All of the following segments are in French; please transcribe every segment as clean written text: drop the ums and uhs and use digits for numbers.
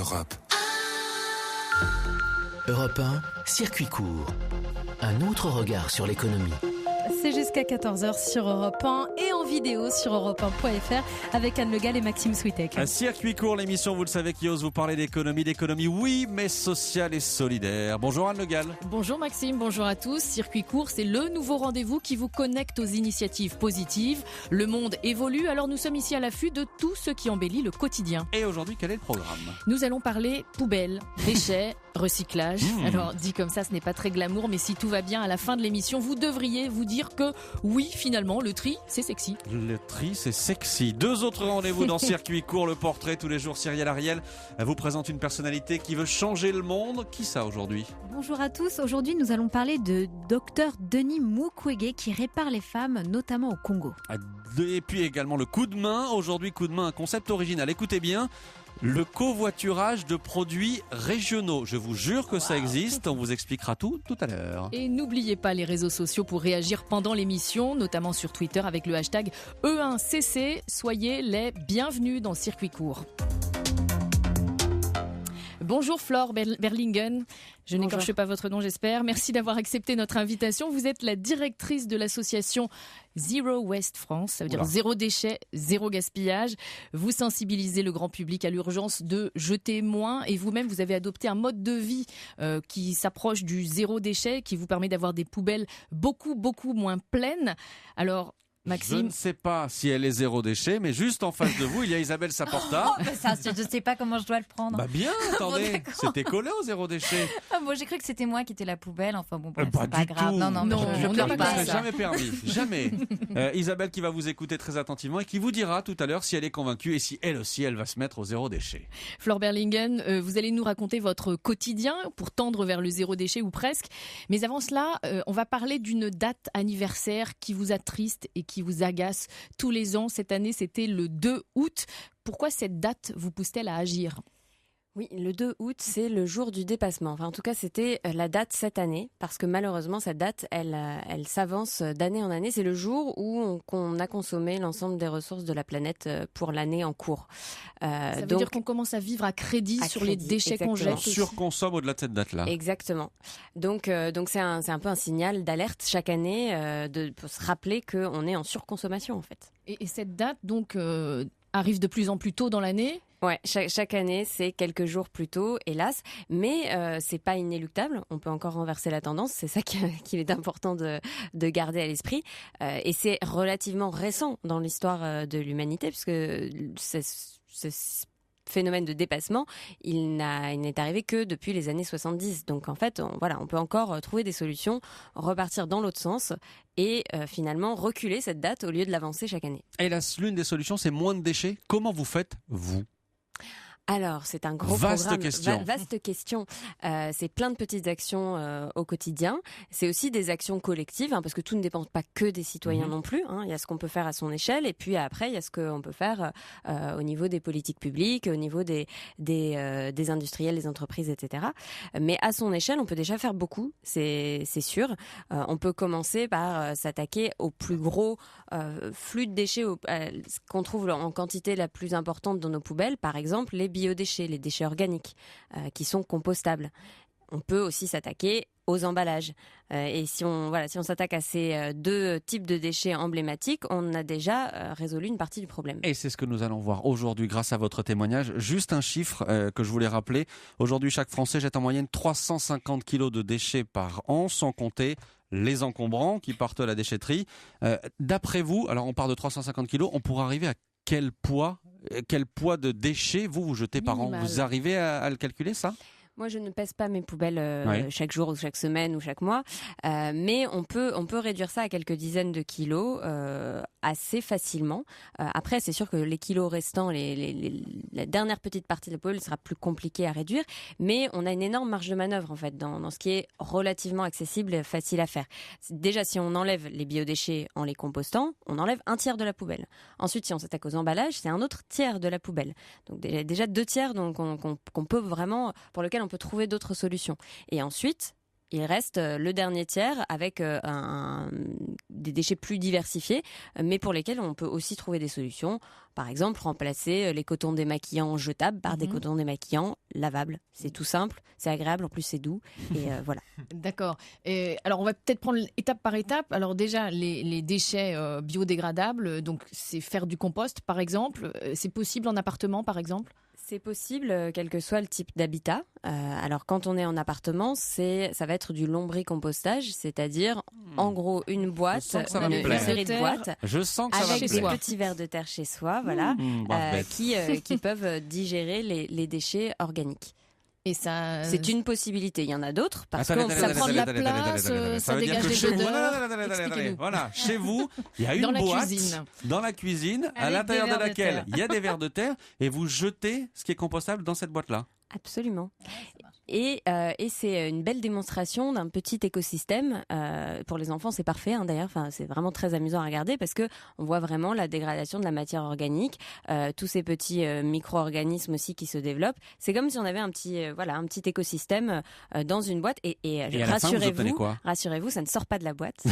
Europe. Europe 1, circuit court. Un autre regard sur l'économie. C'est jusqu'à 14h sur Europe 1 et en vidéo sur europe1.fr avec Anne Le Gall et Maxime Switek. Un circuit court, l'émission, vous le savez, qui ose vous parler d'économie oui, mais sociale et solidaire. Bonjour Anne Le Gall. Bonjour Maxime, bonjour à tous. Circuit court, c'est le nouveau rendez-vous qui vous connecte aux initiatives positives. Le monde évolue, alors nous sommes ici à l'affût de tout ce qui embellit le quotidien. Et aujourd'hui, quel est le programme ? Nous allons parler poubelles, déchets, recyclage. Alors dit comme ça, ce n'est pas très glamour, mais si tout va bien, à la fin de l'émission, vous devriez vous dire que oui, finalement, le tri, c'est sexy. Le tri, c'est sexy. Deux autres rendez-vous dans Circuit court, le portrait tous les jours. Cyrielle Ariel vous présente une personnalité qui veut changer le monde. Qui ça aujourd'hui ? Bonjour à tous. Aujourd'hui, nous allons parler de Dr Denis Mukwege qui répare les femmes, notamment au Congo. Et puis également le coup de main. Aujourd'hui, coup de main, un concept original. Écoutez bien. Le covoiturage de produits régionaux. Je vous jure que ça existe. On vous expliquera tout à l'heure. Et n'oubliez pas les réseaux sociaux pour réagir pendant l'émission, notamment sur Twitter avec le hashtag E1CC. Soyez les bienvenus dans Circuit court. Bonjour Flore Berlingen, je n'écorche pas votre nom j'espère. Merci d'avoir accepté notre invitation. Vous êtes la directrice de l'association Zero Waste France, ça veut dire zéro déchet, zéro gaspillage. Vous sensibilisez le grand public à l'urgence de jeter moins et vous-même vous avez adopté un mode de vie qui s'approche du zéro déchet, qui vous permet d'avoir des poubelles beaucoup moins pleines. Alors Maxime. Je ne sais pas si elle est zéro déchet, mais juste en face de vous, il y a Isabelle Saporta. Ça, je ne sais pas comment je dois le prendre. Bah bien, attendez, Bon, c'était collé au zéro déchet. Moi, j'ai cru que c'était moi qui étais la poubelle. Enfin bon, bref, Pas c'est pas du grave. tout. Non, je pleure pas. Ça jamais permis, jamais. Isabelle qui va vous écouter très attentivement et qui vous dira tout à l'heure si elle est convaincue et si elle aussi elle va se mettre au zéro déchet. Flore Berlingen, vous allez nous raconter votre quotidien pour tendre vers le zéro déchet ou presque. Mais avant cela, on va parler d'une date anniversaire qui vous attriste et qui vous agace tous les ans. Cette année, c'était le 2 août. Pourquoi cette date vous pousse-t-elle à agir ? Oui, le 2 août, c'est le jour du dépassement. Enfin, en tout cas, c'était la date cette année, parce que malheureusement, cette date, elle s'avance d'année en année. C'est le jour où on a consommé l'ensemble des ressources de la planète pour l'année en cours. Ça veut dire qu'on commence à vivre à crédit sur les déchets qu'on jette. On surconsomme au-delà de cette date-là. Exactement. Donc c'est un peu un signal d'alerte chaque année pour se rappeler qu'on est en surconsommation en fait. Et cette date donc arrive de plus en plus tôt dans l'année. Ouais, chaque année, c'est quelques jours plus tôt, hélas, mais c'est pas inéluctable. On peut encore renverser la tendance. C'est ça qu'il est important de garder à l'esprit. Et c'est relativement récent dans l'histoire de l'humanité, puisque ce phénomène de dépassement, il n'est arrivé que depuis les années 70. Donc en fait, on peut encore trouver des solutions, repartir dans l'autre sens et finalement reculer cette date au lieu de l'avancer chaque année. Et l'une des solutions, c'est moins de déchets. Comment vous faites, vous ? Alors, c'est un gros vaste programme. Question. Vaste question. C'est plein de petites actions au quotidien. C'est aussi des actions collectives, parce que tout ne dépend pas que des citoyens non plus. Il y a ce qu'on peut faire à son échelle, et puis après, il y a ce qu'on peut faire au niveau des politiques publiques, au niveau des industriels, des entreprises, etc. Mais à son échelle, on peut déjà faire beaucoup, c'est sûr. On peut commencer par s'attaquer au plus gros flux de déchets qu'on trouve en quantité la plus importante dans nos poubelles, par exemple les biodéchets, les déchets organiques qui sont compostables. On peut aussi s'attaquer aux emballages. Et si on s'attaque à ces deux types de déchets emblématiques, on a déjà résolu une partie du problème. Et c'est ce que nous allons voir aujourd'hui grâce à votre témoignage. Juste un chiffre que je voulais rappeler. Aujourd'hui, chaque Français jette en moyenne 350 kilos de déchets par an, sans compter les encombrants qui partent à la déchetterie. D'après vous, alors on part de 350 kilos, on pourrait arriver à quel poids de déchets vous jetez par an ? Vous arrivez à le calculer, ça ? Moi, je ne pèse pas mes poubelles chaque jour ou chaque semaine ou chaque mois, mais on peut réduire ça à quelques dizaines de kilos assez facilement. Après, c'est sûr que les kilos restants, la dernière petite partie de la poubelle sera plus compliquée à réduire, mais on a une énorme marge de manœuvre en fait dans ce qui est relativement accessible et facile à faire. Déjà, si on enlève les biodéchets en les compostant, on enlève un tiers de la poubelle. Ensuite, si on s'attaque aux emballages, c'est un autre tiers de la poubelle. Donc déjà 2 tiers qu'on peut vraiment, pour lequel on peut trouver d'autres solutions. Et ensuite, Il reste le dernier tiers avec des déchets plus diversifiés, mais pour lesquels on peut aussi trouver des solutions. Par exemple, remplacer les cotons démaquillants jetables par des cotons démaquillants lavables. C'est tout simple, c'est agréable, en plus c'est doux. Et voilà. D'accord. Alors on va peut-être prendre étape par étape. Alors déjà, les déchets biodégradables, donc c'est faire du compost par exemple. C'est possible en appartement par exemple ? C'est possible, quel que soit le type d'habitat. Alors, quand on est en appartement, ça va être du lombricompostage, c'est-à-dire, en gros, une boîte, une série de boîtes, avec des petits vers de terre chez soi, voilà, qui peuvent digérer les déchets organiques. Et ça, c'est une possibilité. Il y en a d'autres parce que ça prend de la place, ça dégage des odeurs. Voilà, chez vous, il y a une boîte dans la cuisine, à l'intérieur de laquelle il y a des vers de terre, et vous jetez ce qui est compostable dans cette boîte-là. Absolument. Et c'est une belle démonstration d'un petit écosystème. Pour les enfants, c'est parfait d'ailleurs. Enfin, c'est vraiment très amusant à regarder parce que on voit vraiment la dégradation de la matière organique, tous ces petits micro-organismes aussi qui se développent. C'est comme si on avait un petit écosystème dans une boîte. Et rassurez-vous, ça ne sort pas de la boîte.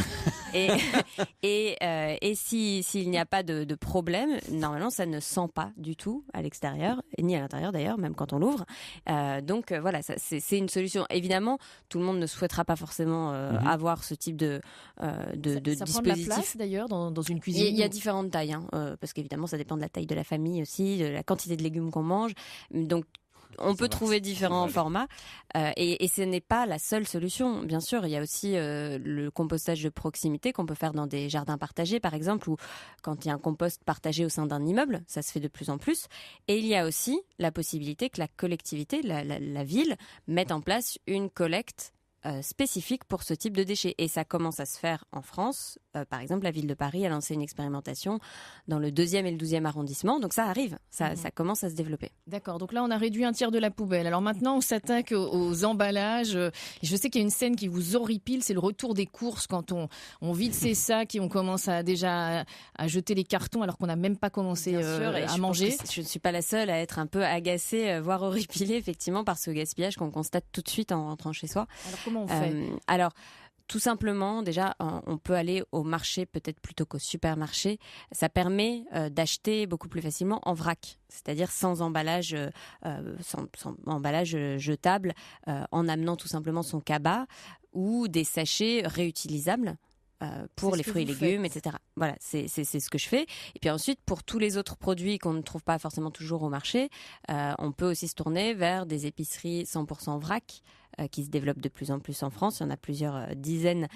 et s'il n'y a pas de problème, normalement, ça ne sent pas du tout à l'extérieur, ni à l'intérieur d'ailleurs, même quand on l'ouvre. Donc voilà, c'est une solution. Évidemment, tout le monde ne souhaitera pas forcément avoir ce type de dispositif. Ça prend de la place d'ailleurs dans une cuisine. Il y a différentes tailles, parce qu'évidemment, ça dépend de la taille de la famille aussi, de la quantité de légumes qu'on mange. Donc on peut trouver différents formats et ce n'est pas la seule solution. Bien sûr, il y a aussi le compostage de proximité qu'on peut faire dans des jardins partagés, par exemple, ou quand il y a un compost partagé au sein d'un immeuble, ça se fait de plus en plus. Et il y a aussi la possibilité que la collectivité, la ville, mette en place une collecte spécifique pour ce type de déchets. Et ça commence à se faire en France. Par exemple, la ville de Paris a lancé une expérimentation dans le 2e et le 12e arrondissement. Donc ça arrive, ça commence à se développer. D'accord, donc là on a réduit un tiers de la poubelle. Alors maintenant on s'attaque aux emballages. Je sais qu'il y a une scène qui vous horripile, c'est le retour des courses quand on vide ses sacs et on commence à jeter les cartons alors qu'on n'a même pas commencé à manger. Je ne suis pas la seule à être un peu agacée, voire horripilée effectivement par ce gaspillage qu'on constate tout de suite en rentrant chez soi. Alors comment on fait ? Alors, tout simplement, déjà, on peut aller au marché peut-être plutôt qu'au supermarché. Ça permet d'acheter beaucoup plus facilement en vrac, c'est-à-dire sans emballage, jetable, en amenant tout simplement son cabas ou des sachets réutilisables. Pour les fruits et légumes, etc. Voilà, c'est ce que je fais. Et puis ensuite, pour tous les autres produits qu'on ne trouve pas forcément toujours au marché, on peut aussi se tourner vers des épiceries 100% vrac qui se développent de plus en plus en France. Il y en a plusieurs dizaines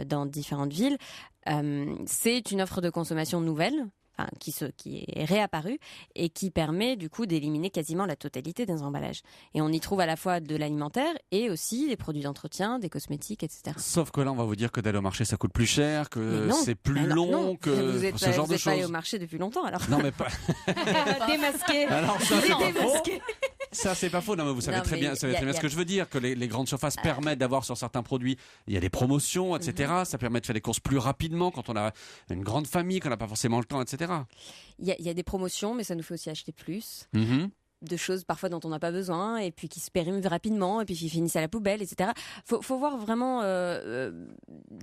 dans différentes villes. C'est une offre de consommation nouvelle. Qui est réapparu et qui permet du coup d'éliminer quasiment la totalité des emballages. Et on y trouve à la fois de l'alimentaire et aussi des produits d'entretien, des cosmétiques, etc. Sauf que là, on va vous dire que d'aller au marché, ça coûte plus cher, que c'est plus long, que ce genre de choses. Vous n'êtes pas allé au marché depuis longtemps alors. Non mais pas. Démasqué. Alors ça, c'est pas faux. Ça, c'est pas faux. Non, mais vous savez très bien ce que je veux dire, que les grandes surfaces permettent d'avoir sur certains produits, il y a des promotions, etc. Ça permet de faire des courses plus rapidement quand on a une grande famille, qu'on n'a pas forcément le temps, etc. Il y a des promotions, mais ça nous fait aussi acheter plus. De choses parfois dont on n'a pas besoin et puis qui se périment rapidement et puis qui finissent à la poubelle, etc. Faut voir vraiment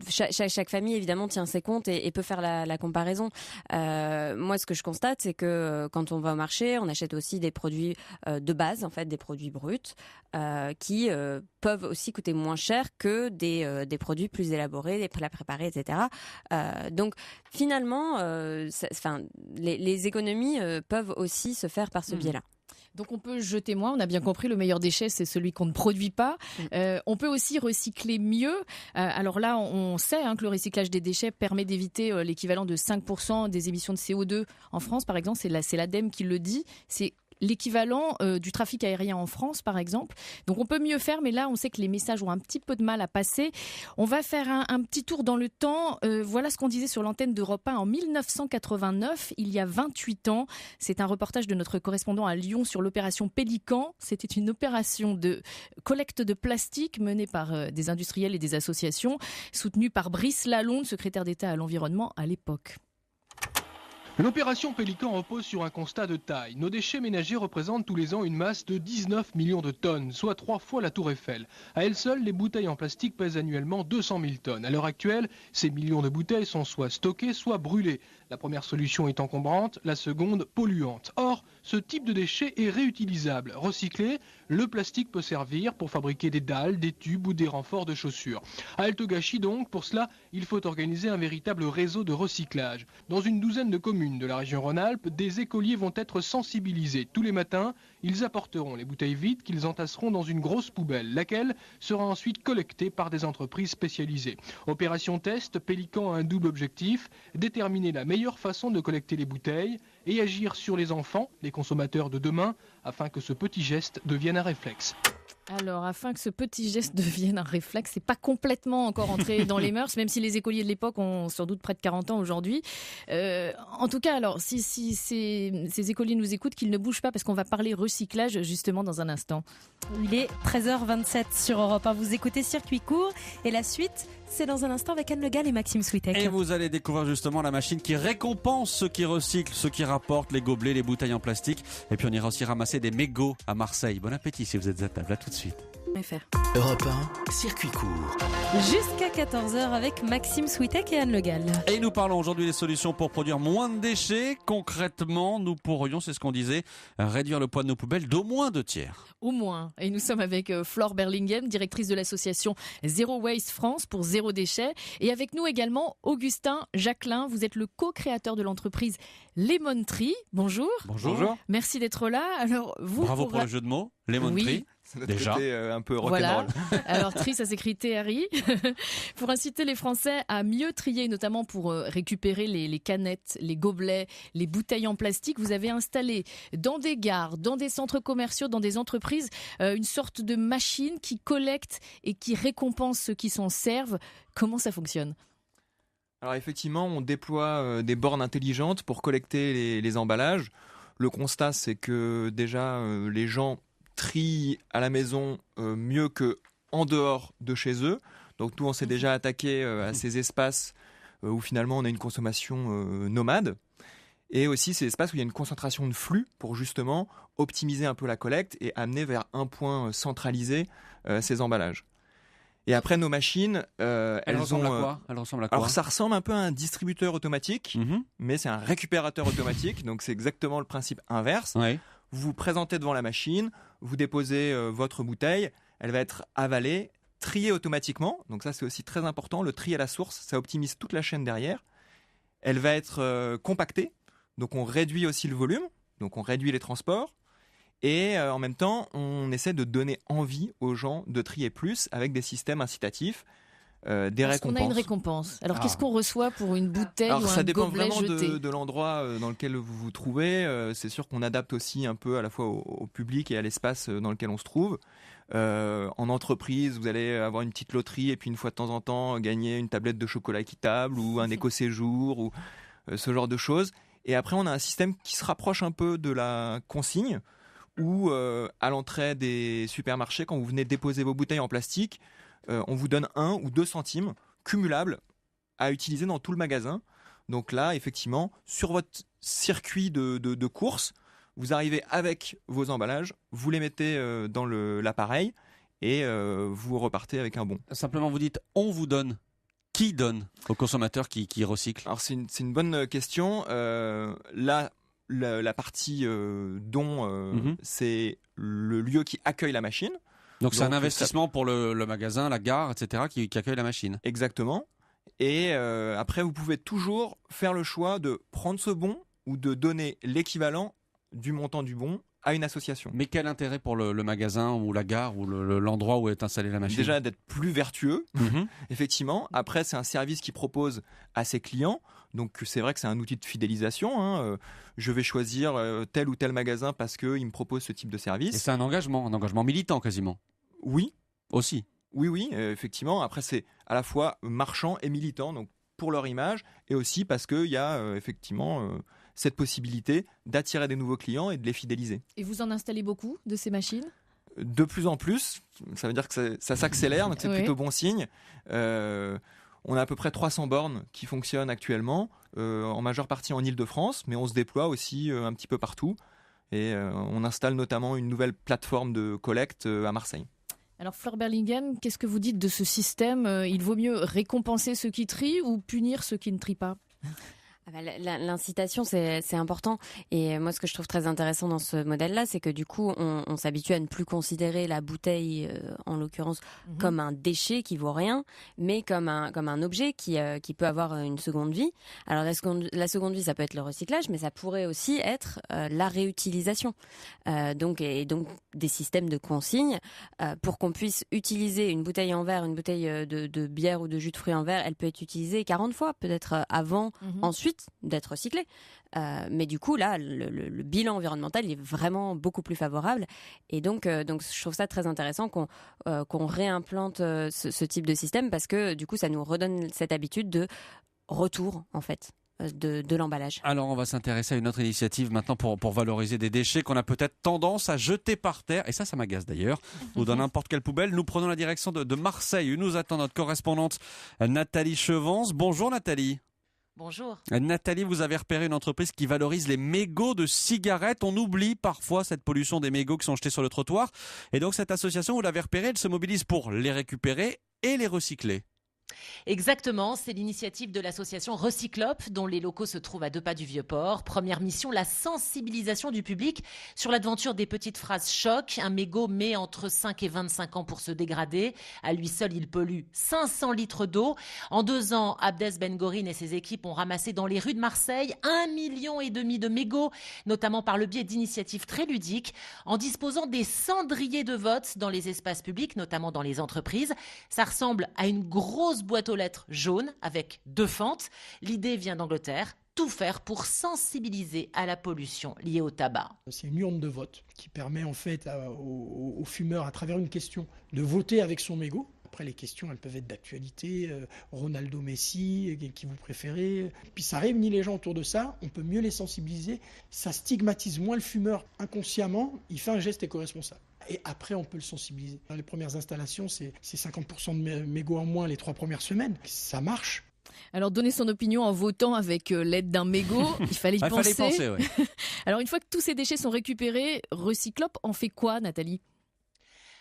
chaque famille évidemment tient ses comptes et peut faire la comparaison. Moi, ce que je constate, c'est que quand on va au marché, on achète aussi des produits de base, en fait, des produits bruts qui peuvent aussi coûter moins cher que des produits plus élaborés, des plats préparés, etc. Donc finalement, les économies peuvent aussi se faire par ce biais-là. Donc on peut jeter moins, on a bien compris, le meilleur déchet c'est celui qu'on ne produit pas. On peut aussi recycler mieux. Alors là on sait que le recyclage des déchets permet d'éviter l'équivalent de 5% des émissions de CO2 en France par exemple, c'est l'ADEME qui le dit, c'est l'équivalent du trafic aérien en France, par exemple. Donc on peut mieux faire, mais là, on sait que les messages ont un petit peu de mal à passer. On va faire un petit tour dans le temps. Voilà ce qu'on disait sur l'antenne d'Europe 1 en 1989, il y a 28 ans. C'est un reportage de notre correspondant à Lyon sur l'opération Pélican. C'était une opération de collecte de plastique menée par des industriels et des associations, soutenue par Brice Lalonde, secrétaire d'État à l'environnement à l'époque. L'opération Pélican repose sur un constat de taille. Nos déchets ménagers représentent tous les ans une masse de 19 millions de tonnes, soit 3 fois la Tour Eiffel. À elles seules, les bouteilles en plastique pèsent annuellement 200 000 tonnes. À l'heure actuelle, ces millions de bouteilles sont soit stockées, soit brûlées. La première solution est encombrante, la seconde polluante. Or, ce type de déchet est réutilisable. Recyclé, le plastique peut servir pour fabriquer des dalles, des tubes ou des renforts de chaussures. À Altegachi donc, pour cela, il faut organiser un véritable réseau de recyclage. Dans une douzaine de communes de la région Rhône-Alpes, des écoliers vont être sensibilisés. Tous les matins, ils apporteront les bouteilles vides qu'ils entasseront dans une grosse poubelle, laquelle sera ensuite collectée par des entreprises spécialisées. Opération test, Pélican a un double objectif, déterminer la meilleure façon de collecter les bouteilles et agir sur les enfants, les consommateurs de demain, afin que ce petit geste devienne un réflexe. Alors, afin que ce petit geste devienne un réflexe, c'est pas complètement encore entré dans les mœurs, même si les écoliers de l'époque ont sans doute près de 40 ans aujourd'hui. En tout cas, alors, si ces écoliers nous écoutent, qu'ils ne bougent pas, parce qu'on va parler recyclage justement dans un instant. Il est 13h27 sur Europe 1. Vous écoutez Circuit Court et la suite, c'est dans un instant avec Anne Le Gall et Maxime Switek. Et vous allez découvrir justement la machine qui récompense ceux qui recyclent, ceux qui rapportent les gobelets, les bouteilles en plastique. Et puis on ira aussi ramasser des mégots à Marseille. Bon appétit si vous êtes à table. À tout de suite. Europe 1, Circuit Court. Jusqu'à 14h avec Maxime Switek et Anne Le Gall. Et nous parlons aujourd'hui des solutions pour produire moins de déchets. Concrètement, nous pourrions, c'est ce qu'on disait, réduire le poids de nos poubelles d'au moins 2/3. Au moins. Et nous sommes avec Flore Berlingen, directrice de l'association Zero Waste France pour Zéro Déchet. Et avec nous également Augustin Jacquelin. Vous êtes le co-créateur de l'entreprise Lemon Tree. Bonjour. Bonjour. Merci d'être là. Alors, vous, bravo pour le jeu de mots. Lemon Tree. C'est notre déjà côté un peu rock'n'roll. Voilà. Alors, tri, ça s'écrit T-R-I. Pour inciter les Français à mieux trier, notamment pour récupérer les canettes, les gobelets, les bouteilles en plastique, vous avez installé dans des gares, dans des centres commerciaux, dans des entreprises, une sorte de machine qui collecte et qui récompense ceux qui s'en servent. Comment ça fonctionne ? Alors effectivement, on déploie des bornes intelligentes pour collecter les emballages. Le constat, c'est que déjà, les gens trient à la maison mieux qu'en dehors de chez eux. Donc nous, on s'est déjà attaqué à ces espaces où finalement on a une consommation nomade. Et aussi ces espaces où il y a une concentration de flux pour justement optimiser un peu la collecte et amener vers un point centralisé ces emballages. Et après, nos machines, elles ressemblent ont... à quoi ? Elles ressemblent à quoi ? Alors ça ressemble un peu à un distributeur automatique, mais c'est un récupérateur automatique, donc c'est exactement le principe inverse. Ouais. Vous vous présentez devant la machine, vous déposez votre bouteille, elle va être avalée, triée automatiquement, donc ça c'est aussi très important, le tri à la source, ça optimise toute la chaîne derrière. Elle va être compactée, donc on réduit aussi le volume, donc on réduit les transports. Et en même temps, on essaie de donner envie aux gens de trier plus avec des systèmes incitatifs, des récompenses. On a une récompense. Alors qu'est-ce qu'on reçoit pour une bouteille ou ça un dépend gobelet vraiment jeté de l'endroit dans lequel vous vous trouvez. C'est sûr qu'on adapte aussi un peu à la fois au public et à l'espace dans lequel on se trouve. En entreprise, vous allez avoir une petite loterie et puis une fois de temps en temps gagner une tablette de chocolat équitable ou un éco-séjour ou ce genre de choses. Et après, on a un système qui se rapproche un peu de la consigne, où à l'entrée des supermarchés, quand vous venez déposer vos bouteilles en plastique, on vous donne 1 ou 2 centimes cumulables à utiliser dans tout le magasin. Donc là, effectivement, sur votre circuit de course, vous arrivez avec vos emballages, vous les mettez dans l'appareil et vous repartez avec un bon. Simplement, vous dites, on vous donne. Qui donne aux consommateurs qui recyclent ? Alors c'est une bonne question. Là, la partie don, c'est le lieu qui accueille la machine. Donc c'est un investissement pour le magasin, la gare, etc. qui accueille la machine. Exactement. Et après, vous pouvez toujours faire le choix de prendre ce bon ou de donner l'équivalent du montant du bon à une association. Mais quel intérêt pour le magasin ou la gare ou l'endroit où est installée la machine ? Déjà d'être plus vertueux, effectivement. Après, c'est un service qu'il propose à ses clients. Donc c'est vrai que c'est un outil de fidélisation. Je vais choisir tel ou tel magasin parce qu'il me propose ce type de service. Et c'est un engagement militant quasiment. Oui. Aussi. Oui, effectivement. Après, c'est à la fois marchand et militant, donc pour leur image, et aussi parce qu'il y a effectivement cette possibilité d'attirer des nouveaux clients et de les fidéliser. Et vous en installez beaucoup de ces machines ? De plus en plus, ça veut dire que ça s'accélère, donc c'est plutôt bon signe. On a à peu près 300 bornes qui fonctionnent actuellement, en majeure partie en Île-de-France, mais on se déploie aussi un petit peu partout. Et on installe notamment une nouvelle plateforme de collecte à Marseille. Alors Fleur Berlingen, qu'est-ce que vous dites de ce système ? Il vaut mieux récompenser ceux qui trient ou punir ceux qui ne trient pas ? L'incitation, c'est important. Et moi, ce que je trouve très intéressant dans ce modèle-là, c'est que du coup, on s'habitue à ne plus considérer la bouteille, en l'occurrence, comme un déchet qui vaut rien, mais comme un objet qui peut avoir une seconde vie. Alors la seconde vie, ça peut être le recyclage, mais ça pourrait aussi être la réutilisation. Donc des systèmes de consignes pour qu'on puisse utiliser une bouteille en verre, une bouteille de bière ou de jus de fruits en verre. Elle peut être utilisée 40 fois, peut-être avant, ensuite d'être recyclé. Mais du coup, là, le bilan environnemental il est vraiment beaucoup plus favorable. Et donc je trouve ça très intéressant qu'on réimplante ce type de système parce que du coup, ça nous redonne cette habitude de retour, en fait. De l'emballage. Alors on va s'intéresser à une autre initiative maintenant pour valoriser des déchets qu'on a peut-être tendance à jeter par terre, et ça m'agace d'ailleurs, ou dans n'importe quelle poubelle. Nous prenons la direction de Marseille où nous attend notre correspondante Nathalie Chevance. Bonjour Nathalie. Bonjour. Nathalie, vous avez repéré une entreprise qui valorise les mégots de cigarettes. On oublie parfois cette pollution des mégots qui sont jetés sur le trottoir. Et donc cette association, vous l'avez repérée, elle se mobilise pour les récupérer et les recycler. Exactement, c'est l'initiative de l'association Recyclope dont les locaux se trouvent à 2 pas du Vieux-Port. Première mission, la sensibilisation du public sur l'aventure des petites phrases choc. Un mégot met entre 5 et 25 ans pour se dégrader. À lui seul, il pollue 500 litres d'eau. En 2 ans, Abdes Ben Gorin et ses équipes ont ramassé dans les rues de Marseille 1,5 million de mégots, notamment par le biais d'initiatives très ludiques, en disposant des cendriers de vote dans les espaces publics, notamment dans les entreprises. Ça ressemble à une grosse boîte aux lettres jaune avec 2 fentes. L'idée vient d'Angleterre. Tout faire pour sensibiliser à la pollution liée au tabac. C'est une urne de vote qui permet en fait aux fumeurs, à travers une question, de voter avec son mégot. Après, les questions, elles peuvent être d'actualité, Ronaldo, Messi, qui vous préférez. Puis ça réunit les gens autour de ça, on peut mieux les sensibiliser. Ça stigmatise moins le fumeur inconsciemment, il fait un geste éco-responsable. Et après, on peut le sensibiliser. Dans les premières installations, c'est 50% de mégots en moins les 3 premières semaines. Ça marche. Alors, donner son opinion en votant avec l'aide d'un mégot, il fallait y penser. Fallait penser, ouais. Alors, une fois que tous ces déchets sont récupérés, Recyclope en fait quoi, Nathalie ?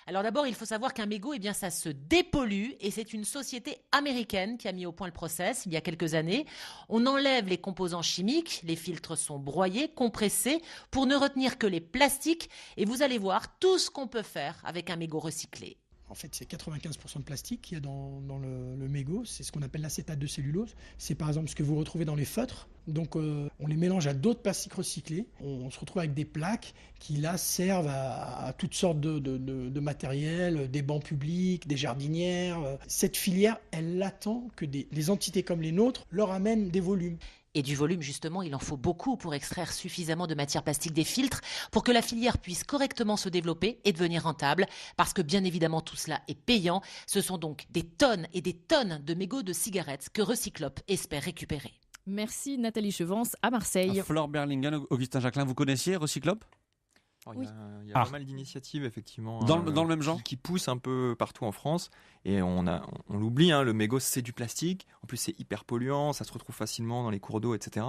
Alors d'abord, il faut savoir qu'un mégot, eh bien, ça se dépollue et c'est une société américaine qui a mis au point le process il y a quelques années. On enlève les composants chimiques, les filtres sont broyés, compressés pour ne retenir que les plastiques et vous allez voir tout ce qu'on peut faire avec un mégot recyclé. En fait, c'est 95% de plastique qu'il y a dans le mégot. C'est ce qu'on appelle l'acétate de cellulose. C'est par exemple ce que vous retrouvez dans les feutres. Donc, on les mélange à d'autres plastiques recyclés. On se retrouve avec des plaques qui, là, servent à toutes sortes de matériel, des bancs publics, des jardinières. Cette filière, elle attend que des entités comme les nôtres leur amènent des volumes. Et du volume, justement, il en faut beaucoup pour extraire suffisamment de matière plastique des filtres pour que la filière puisse correctement se développer et devenir rentable. Parce que bien évidemment, tout cela est payant. Ce sont donc des tonnes et des tonnes de mégots de cigarettes que Recyclope espère récupérer. Merci Nathalie Chevance à Marseille. Fleur Berlingen, Augustin Jacquelin, vous connaissiez Recyclope ? Il y a pas mal d'initiatives effectivement dans le même genre qui poussent un peu partout en France et on l'oublie, le mégot c'est du plastique, en plus c'est hyper polluant, ça se retrouve facilement dans les cours d'eau, etc.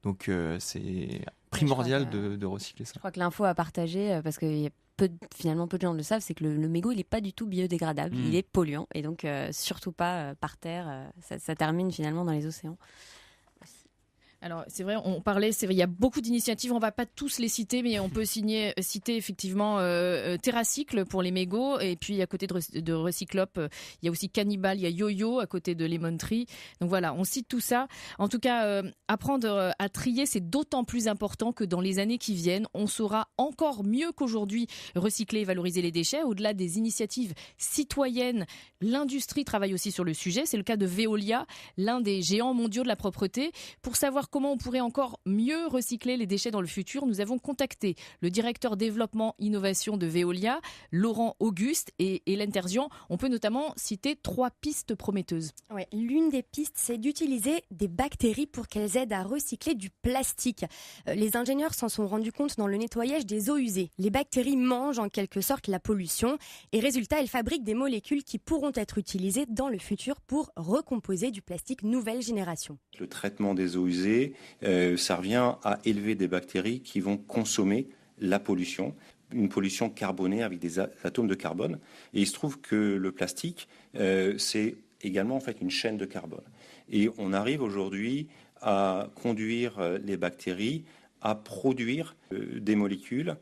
Donc c'est primordial de recycler ça. Je crois que l'info à partager, parce que finalement peu de gens le savent, c'est que le mégot il n'est pas du tout biodégradable, il est polluant et donc surtout pas par terre, ça termine finalement dans les océans. Alors c'est vrai, on parlait, il y a beaucoup d'initiatives, on va pas tous les citer, mais on peut citer effectivement TerraCycle pour les mégots, et puis à côté de Recyclope, il y a aussi Cannibal, il y a Yo-Yo à côté de Lemon Tree. Donc voilà, on cite tout ça. En tout cas, apprendre à trier, c'est d'autant plus important que dans les années qui viennent, on saura encore mieux qu'aujourd'hui recycler et valoriser les déchets. Au-delà des initiatives citoyennes, l'industrie travaille aussi sur le sujet. C'est le cas de Veolia, l'un des géants mondiaux de la propreté. Pour savoir comment on pourrait encore mieux recycler les déchets dans le futur, nous avons contacté le directeur développement innovation de Veolia, Laurent Auguste et Hélène Terzian. On peut notamment citer 3 pistes prometteuses. Ouais, l'une des pistes, c'est d'utiliser des bactéries pour qu'elles aident à recycler du plastique. Les ingénieurs s'en sont rendus compte dans le nettoyage des eaux usées. Les bactéries mangent en quelque sorte la pollution et résultat, elles fabriquent des molécules qui pourront être utilisées dans le futur pour recomposer du plastique nouvelle génération. Le traitement des eaux usées, ça revient à élever des bactéries qui vont consommer la pollution, une pollution carbonée avec des atomes de carbone. Et il se trouve que le plastique, c'est également en fait une chaîne de carbone. Et on arrive aujourd'hui à conduire les bactéries à produire des molécules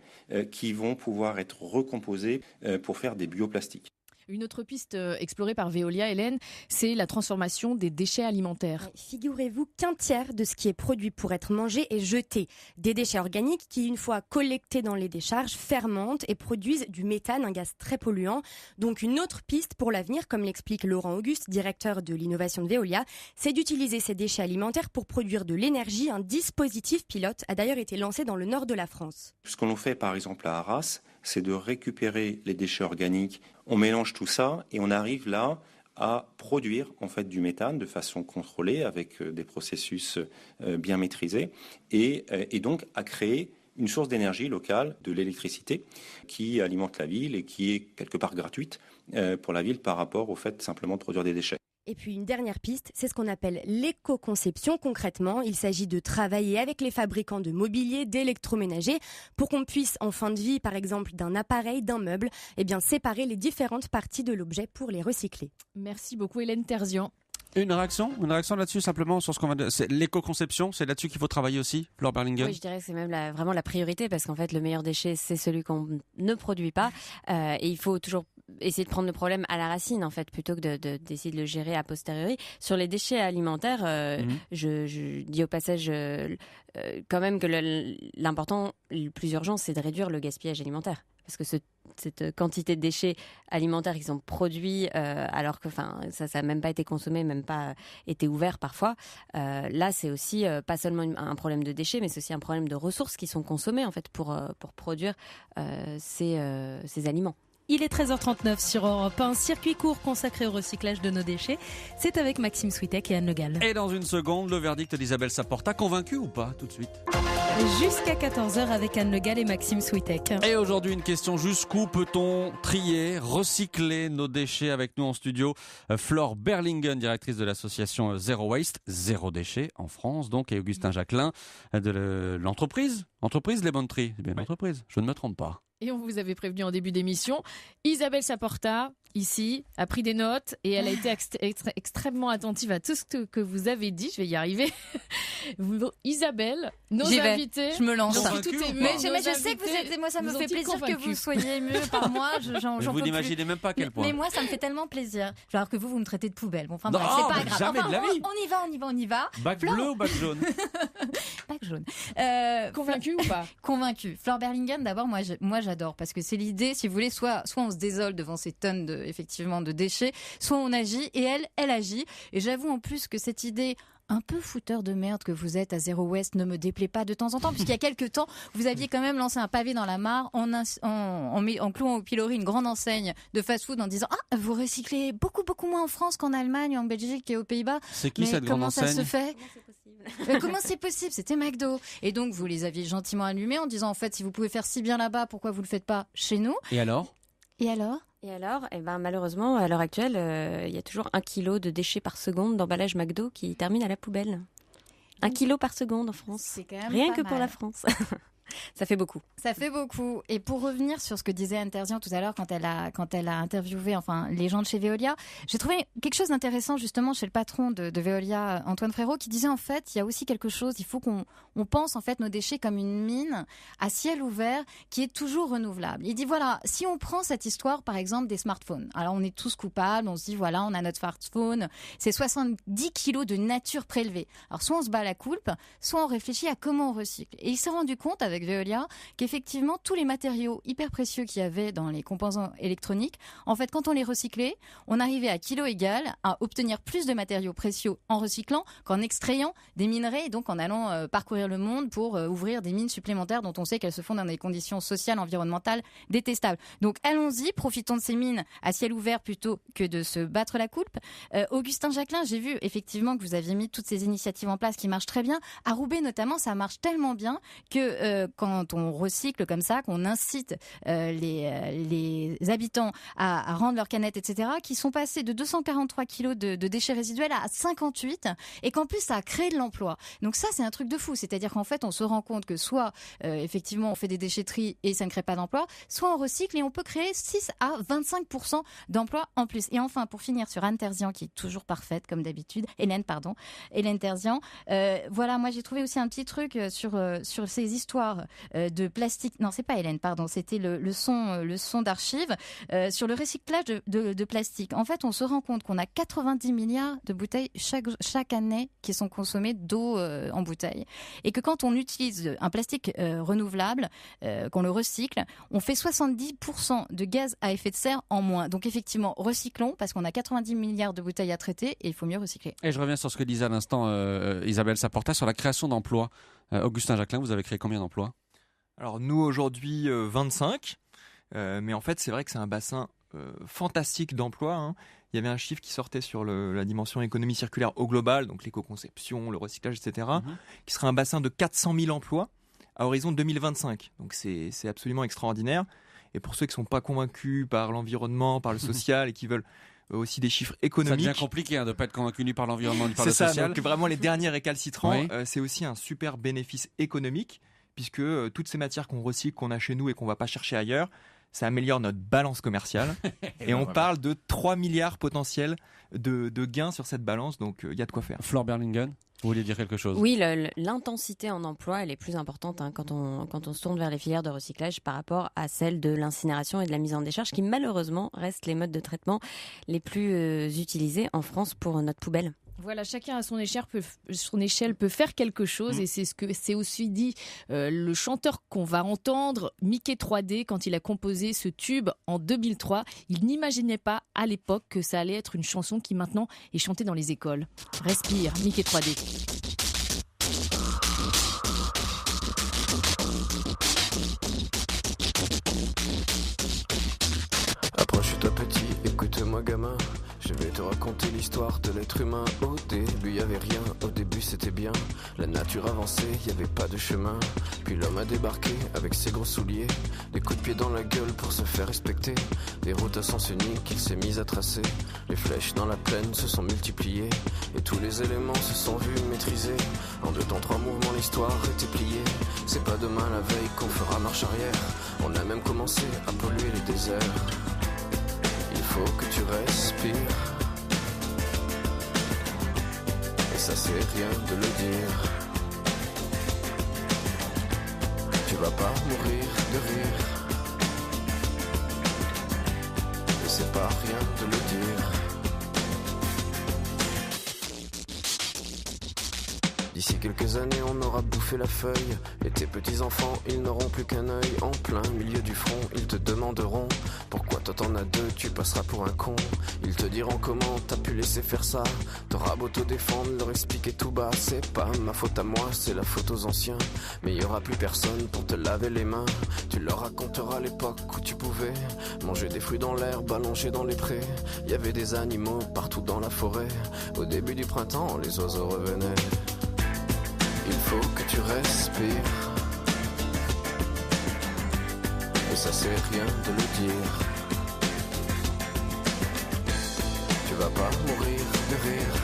qui vont pouvoir être recomposées pour faire des bioplastiques. Une autre piste explorée par Veolia, Hélène, c'est la transformation des déchets alimentaires. Figurez-vous qu'un tiers de ce qui est produit pour être mangé est jeté. Des déchets organiques qui, une fois collectés dans les décharges, fermentent et produisent du méthane, un gaz très polluant. Donc une autre piste pour l'avenir, comme l'explique Laurent Auguste, directeur de l'innovation de Veolia, c'est d'utiliser ces déchets alimentaires pour produire de l'énergie. Un dispositif pilote a d'ailleurs été lancé dans le nord de la France. Ce qu'on fait par exemple à Arras, c'est de récupérer les déchets organiques. On mélange tout ça et on arrive là à produire en fait du méthane de façon contrôlée avec des processus bien maîtrisés et donc à créer une source d'énergie locale, de l'électricité qui alimente la ville et qui est quelque part gratuite pour la ville par rapport au fait simplement de produire des déchets. Et puis une dernière piste, c'est ce qu'on appelle l'éco-conception. Concrètement, il s'agit de travailler avec les fabricants de mobilier, d'électroménager, pour qu'on puisse, en fin de vie, par exemple, d'un appareil, d'un meuble, séparer les différentes parties de l'objet pour les recycler. Merci beaucoup Hélène Terzian. Une réaction là-dessus simplement sur ce qu'on va dire. C'est l'éco-conception, c'est là-dessus qu'il faut travailler aussi, Flore Berlingen. Oui, je dirais que c'est même vraiment la priorité parce qu'en fait le meilleur déchet c'est celui qu'on ne produit pas et il faut toujours essayer de prendre le problème à la racine en fait plutôt que d'essayer de le gérer a posteriori. Sur les déchets alimentaires, je dis au passage quand même que l'important, le plus urgent, c'est de réduire le gaspillage alimentaire. Parce que cette quantité de déchets alimentaires qui sont produits alors que ça n'a même pas été consommé, même pas été ouvert parfois, là c'est aussi pas seulement un problème de déchets, mais c'est aussi un problème de ressources qui sont consommées en fait pour produire ces aliments. Il est 13h39 sur Europe 1, circuit court consacré au recyclage de nos déchets. C'est avec Maxime Switek et Anne Le Gall. Et dans une seconde, le verdict d'Isabelle Saporta, convaincu ou pas tout de suite? Jusqu'à 14h avec Anne Le Gall et Maxime Switek. Et aujourd'hui, une question, jusqu'où peut-on trier, recycler nos déchets? Avec nous en studio, Flore Berlingen, directrice de l'association Zero Waste, Zéro Déchet en France, donc, et Augustin Jacquelin de l'entreprise Les Bonnes Tries. C'est bien l'entreprise, je ne me trompe pas. Et on vous avait prévenu en début d'émission, Isabelle Saporta, ici, a pris des notes et elle a été extrêmement attentive à tout ce que vous avez dit. Je vais y arriver. Isabelle, nos invités. Je me lance. Mais je sais que vous êtes. Moi, ça me fait plaisir que vous soyez ému par moi. Vous n'imaginez même pas à quel point. Mais moi, ça me fait tellement plaisir. Alors que vous me traitez de poubelle. Bon, enfin, bref, non, c'est pas grave. Jamais de la vie. On y va. Bac bleu ou bac jaune? Bac jaune. Convaincu ou pas? Convaincu. Flore Berlingen, d'abord, moi, j'adore parce que c'est l'idée, si vous voulez, soit on se désole devant ces tonnes de déchets, soit on agit et elle agit. Et j'avoue en plus que cette idée un peu fouteur de merde que vous êtes à Zero Waste ne me déplaît pas de temps en temps, puisqu'il y a quelques temps, vous aviez quand même lancé un pavé dans la mare en clouant au pilori une grande enseigne de fast-food en disant « Ah, vous recyclez beaucoup moins en France qu'en Allemagne, en Belgique et aux Pays-Bas. » C'est qui cette grande enseigne? Comment ça se fait? Comment c'est possible? C'était McDo. Et donc, vous les aviez gentiment allumés en disant « En fait, si vous pouvez faire si bien là-bas, pourquoi vous le faites pas chez nous ?» Et alors? Malheureusement, à l'heure actuelle, il y a toujours 1 kilo de déchets par seconde d'emballage McDo qui termine à la poubelle. 1 kilo par seconde en France. C'est quand même rien pas que mal. pour la France. Ça fait beaucoup. Ça fait beaucoup. Et pour revenir sur ce que disait Anne Terzian tout à l'heure quand elle a interviewé les gens de chez Veolia, j'ai trouvé quelque chose d'intéressant justement chez le patron de Veolia, Antoine Frérot, qui disait en fait, il y a aussi quelque chose, il faut qu'on pense en fait nos déchets comme une mine à ciel ouvert qui est toujours renouvelable. Il dit voilà, si on prend cette histoire par exemple des smartphones, alors on est tous coupables, on se dit voilà, on a notre smartphone, c'est 70 kilos de nature prélevée. Alors soit on se bat la coulpe, soit on réfléchit à comment on recycle. Et il s'est rendu compte avec avec Veolia qu'effectivement tous les matériaux hyper précieux qu'il y avait dans les composants électroniques, en fait quand on les recyclait, on arrivait à kilo égal à obtenir plus de matériaux précieux en recyclant qu'en extrayant des minerais et donc en allant parcourir le monde pour ouvrir des mines supplémentaires dont on sait qu'elles se font dans des conditions sociales, environnementales détestables. Donc allons-y, profitons de ces mines à ciel ouvert plutôt que de se battre la coulpe. Augustin Jacquelin, j'ai vu effectivement que vous aviez mis toutes ces initiatives en place qui marchent très bien. À Roubaix notamment, ça marche tellement bien que quand on recycle comme ça, qu'on incite les habitants à rendre leurs canettes, etc., qui sont passés de 243 kilos de déchets résiduels à 58 et qu'en plus ça a créé de l'emploi. Donc ça c'est un truc de fou, c'est-à-dire qu'en fait on se rend compte que soit effectivement on fait des déchetteries et ça ne crée pas d'emploi, soit on recycle et on peut créer 6 à 25% d'emplois en plus. Et enfin pour finir sur Anne Terzian qui est toujours parfaite comme d'habitude, Hélène Terzian, voilà, moi j'ai trouvé aussi un petit truc sur ces histoires de plastique. Non, c'est pas Hélène, pardon, c'était le son d'archives sur le recyclage de plastique. En fait, on se rend compte qu'on a 90 milliards de bouteilles chaque année qui sont consommées d'eau en bouteille. Et que quand on utilise un plastique renouvelable, qu'on le recycle, on fait 70% de gaz à effet de serre en moins. Donc effectivement, recyclons parce qu'on a 90 milliards de bouteilles à traiter et il faut mieux recycler. Et je reviens sur ce que disait à l'instant Isabelle Saporta sur la création d'emplois. Augustin Jacquelin, vous avez créé combien d'emplois ? Alors nous aujourd'hui 25, mais en fait c'est vrai que c'est un bassin fantastique d'emplois, hein. Il y avait un chiffre qui sortait sur la dimension économie circulaire au global, donc l'éco-conception, le recyclage, etc., qui serait un bassin de 400 000 emplois à horizon 2025. Donc c'est absolument extraordinaire. Et pour ceux qui ne sont pas convaincus par l'environnement, par le social et qui veulent aussi des chiffres économiques. Ça devient compliqué de ne pas être convaincu ni par l'environnement ni par le social. C'est ça, donc vraiment les derniers récalcitrants, oui. C'est aussi un super bénéfice économique puisque toutes ces matières qu'on recycle, qu'on a chez nous et qu'on ne va pas chercher ailleurs, ça améliore notre balance commerciale. Et on parle de 3 milliards potentiels de gains sur cette balance, donc il y a de quoi faire. Flore Berlingen, vous vouliez dire quelque chose ? Oui, l'intensité en emploi, elle est plus importante quand on se tourne vers les filières de recyclage par rapport à celle de l'incinération et de la mise en décharge, qui malheureusement restent les modes de traitement les plus utilisés en France pour notre poubelle. Voilà, chacun à son échelle peut faire quelque chose et c'est ce que c'est aussi dit le chanteur qu'on va entendre, Mickey 3D, quand il a composé ce tube en 2003. Il n'imaginait pas à l'époque que ça allait être une chanson qui maintenant est chantée dans les écoles. Respire, Mickey 3D. Approche-toi petit, écoute-moi gamin. Je vais te raconter l'histoire de l'être humain. Au début y avait rien, au début c'était bien. La nature avançait, y avait pas de chemin. Puis l'homme a débarqué avec ses gros souliers, des coups de pied dans la gueule pour se faire respecter. Des routes à sens unique qu'il s'est mis à tracer. Les flèches dans la plaine se sont multipliées et tous les éléments se sont vus maîtrisés. En 2 temps 3 mouvements l'histoire était pliée. C'est pas demain la veille qu'on fera marche arrière. On a même commencé à polluer les déserts. Il faut que tu respires. Et ça c'est rien de le dire. Tu vas pas mourir de rire. Et c'est pas rien de le dire. D'ici quelques années on aura bouffé la feuille. Et tes petits-enfants ils n'auront plus qu'un œil. En plein milieu du front ils te demanderont pourquoi toi t'en as 2, tu passeras pour un con. Ils te diront comment t'as pu laisser faire ça. T'auras beau te défendre, leur expliquer tout bas. C'est pas ma faute à moi, c'est la faute aux anciens. Mais y aura plus personne pour te laver les mains. Tu leur raconteras l'époque où tu pouvais manger des fruits dans l'herbe, allongés dans les prés. Y avait des animaux partout dans la forêt. Au début du printemps, les oiseaux revenaient. Il faut que tu respires. Et ça c'est rien de le dire. Tu vas pas mourir de rire.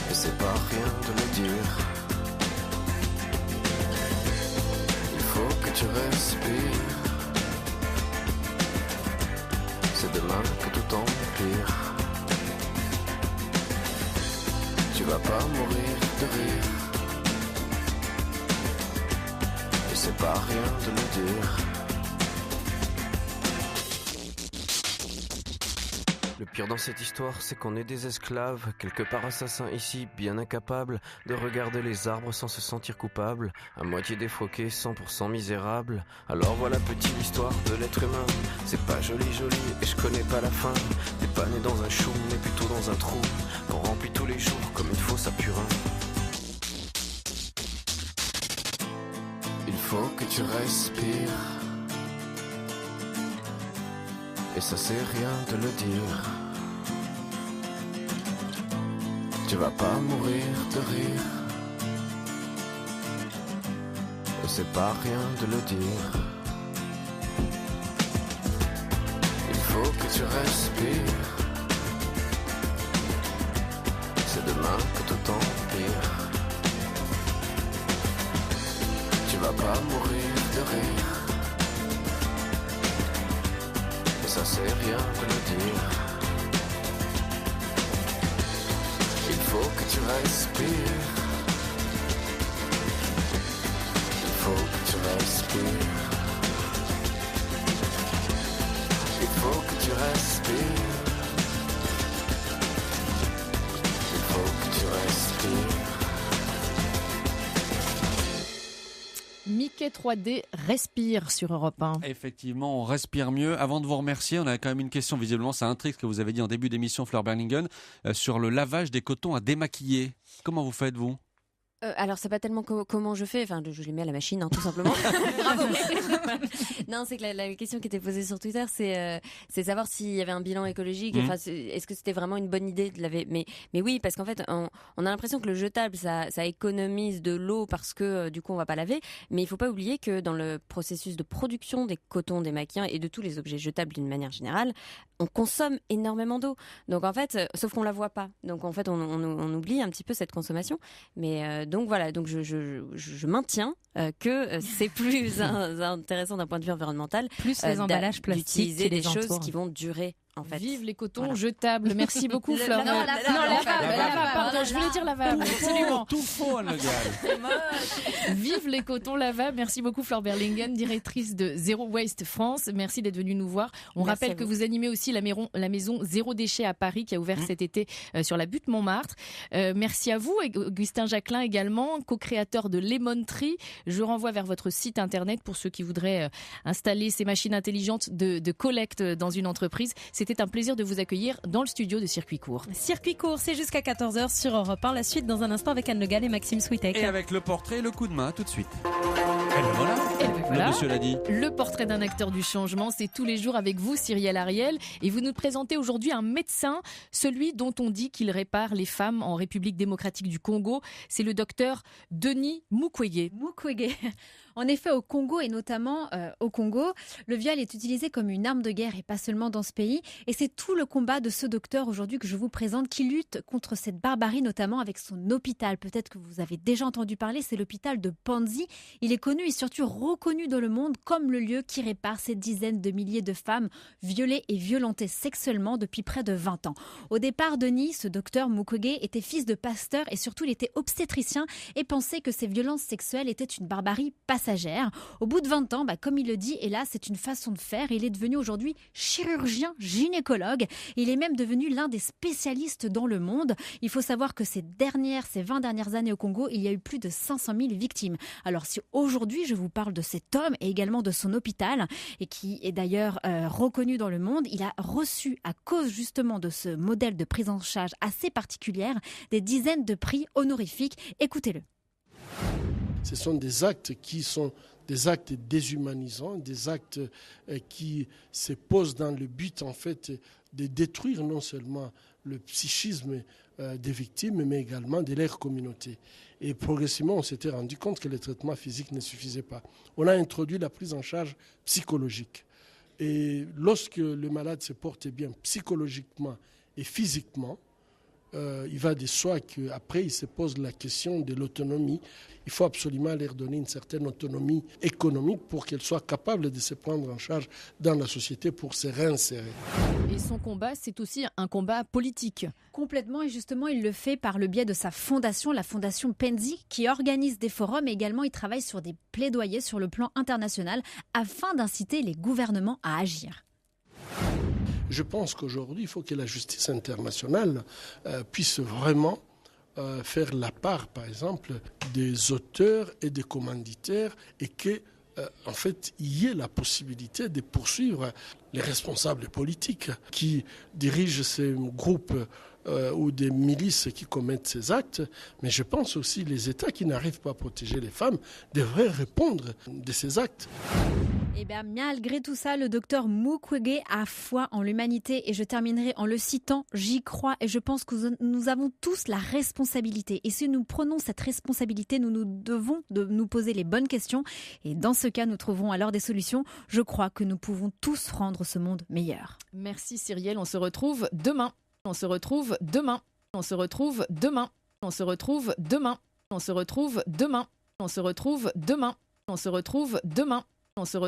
Et c'est pas rien de le dire. Il faut que tu respires. C'est demain que tout empire. Tu vas pas mourir de rire. Et c'est pas rien de le dire. Le pire dans cette histoire, c'est qu'on est des esclaves, quelque part assassins ici, bien incapables de regarder les arbres sans se sentir coupables, à moitié défroqués, 100% misérables. Alors voilà petite l'histoire de l'être humain, c'est pas joli et je connais pas la fin. T'es pas né dans un chou, mais plutôt dans un trou, qu'on remplit tous les jours comme une fosse à purin. Il faut que tu respires, et ça c'est rien de le dire. Tu vas pas mourir de rire, et c'est pas rien de le dire. Il faut que tu respires, c'est demain que tout empire. Tu vas pas mourir de rire, ça c'est rien de le dire. Il faut que tu respires, il faut que tu respires, il faut que tu respires, il faut que tu respires. Mickey 3D respire sur Europe 1. Effectivement, on respire mieux. Avant de vous remercier, on a quand même une question. Visiblement, ça intrigue ce que vous avez dit en début d'émission, Fleur Berlingen, sur le lavage des cotons à démaquiller. Comment vous faites, vous ? Alors, c'est pas tellement comment je fais. Enfin, je les mets à la machine, hein, tout simplement. Bravo. Non, c'est que la question qui était posée sur Twitter, c'est savoir s'il y avait un bilan écologique. Enfin, est-ce que c'était vraiment une bonne idée de laver ? Mais oui, parce qu'en fait, on a l'impression que le jetable, ça économise de l'eau parce que du coup, on va pas laver. Mais il faut pas oublier que dans le processus de production des cotons démaquillants et de tous les objets jetables d'une manière générale, on consomme énormément d'eau. Donc en fait, sauf qu'on la voit pas. Donc en fait, on oublie un petit peu cette consommation. Mais donc voilà, donc je maintiens que c'est plus intéressant d'un point de vue environnemental, plus les emballages plastiques, d'utiliser des choses qui vont durer. En fait. Vive les cotons jetables. Merci beaucoup, Fleur. Non, lavable, pardon, je voulais dire lavable. Absolument. Tout faux, Anne Le Gall. Vive les cotons lavables. Merci beaucoup, Fleur Berlingen, directrice de Zero Waste France. Merci d'être venue nous voir. On rappelle que vous animez aussi la maison Zéro Déchet à Paris, qui a ouvert cet été sur la butte Montmartre. Merci à vous, Augustin Jacquelin également, co-créateur de Lemon Tree. Je renvoie vers votre site internet pour ceux qui voudraient installer ces machines intelligentes de collecte dans une entreprise. C'était un plaisir de vous accueillir dans le studio de Circuit Court. Circuit Court, c'est jusqu'à 14h sur Europe 1. La suite dans un instant avec Anne Le Gall et Maxime Switek. Et avec le portrait et le coup de main tout de suite. Et voilà. Le monsieur l'a dit. Le portrait d'un acteur du changement, c'est tous les jours avec vous, Cyrielle Ariel. Et vous nous présentez aujourd'hui un médecin, celui dont on dit qu'il répare les femmes en République démocratique du Congo. C'est le docteur Denis Mukwege. En effet, au Congo et notamment au Congo, le viol est utilisé comme une arme de guerre et pas seulement dans ce pays. Et c'est tout le combat de ce docteur aujourd'hui que je vous présente qui lutte contre cette barbarie, notamment avec son hôpital. Peut-être que vous avez déjà entendu parler, c'est l'hôpital de Panzi. Il est connu et surtout reconnu dans le monde comme le lieu qui répare ces dizaines de milliers de femmes violées et violentées sexuellement depuis près de 20 ans. Au départ, Denis, ce docteur Mukwege, était fils de pasteur et surtout il était obstétricien et pensait que ces violences sexuelles étaient une barbarie passagère. Au bout de 20 ans, comme il le dit, et là c'est une façon de faire, il est devenu aujourd'hui chirurgien gynécologue. Il est même devenu l'un des spécialistes dans le monde. Il faut savoir que ces 20 dernières années au Congo, il y a eu plus de 500 000 victimes. Alors si aujourd'hui je vous parle de cet homme et également de son hôpital, et qui est d'ailleurs reconnu dans le monde, il a reçu, à cause justement de ce modèle de prise en charge assez particulière, des dizaines de prix honorifiques. Écoutez-le. Ce sont des actes qui sont des actes déshumanisants, des actes qui se posent dans le but en fait de détruire non seulement le psychisme des victimes, mais également de leur communauté. Et progressivement, on s'était rendu compte que le traitement physique ne suffisait pas. On a introduit la prise en charge psychologique. Et lorsque le malade se porte bien psychologiquement et physiquement, il va de soi qu'après, il se pose la question de l'autonomie. Il faut absolument leur donner une certaine autonomie économique pour qu'elles soient capables de se prendre en charge dans la société pour se réinsérer. Et son combat, c'est aussi un combat politique. Complètement, et justement, il le fait par le biais de sa fondation, la fondation Panzi, qui organise des forums et également il travaille sur des plaidoyers sur le plan international afin d'inciter les gouvernements à agir. Je pense qu'aujourd'hui, il faut que la justice internationale puisse vraiment faire la part, par exemple, des auteurs et des commanditaires et que en fait, il y ait la possibilité de poursuivre les responsables politiques qui dirigent ces groupes ou des milices qui commettent ces actes. Mais je pense aussi que les États qui n'arrivent pas à protéger les femmes devraient répondre de ces actes. Eh bien, malgré tout ça, le docteur Mukwege a foi en l'humanité et je terminerai en le citant. J'y crois et je pense que nous avons tous la responsabilité. Et si nous prenons cette responsabilité, nous devons nous poser les bonnes questions. Et dans ce cas, nous trouverons alors des solutions. Je crois que nous pouvons tous rendre ce monde meilleur. Merci Cyrielle, on se retrouve demain. On se retrouve demain. On se retrouve demain. On se retrouve demain. On se retrouve demain. On se retrouve demain. On se retrouve demain. On se retrouve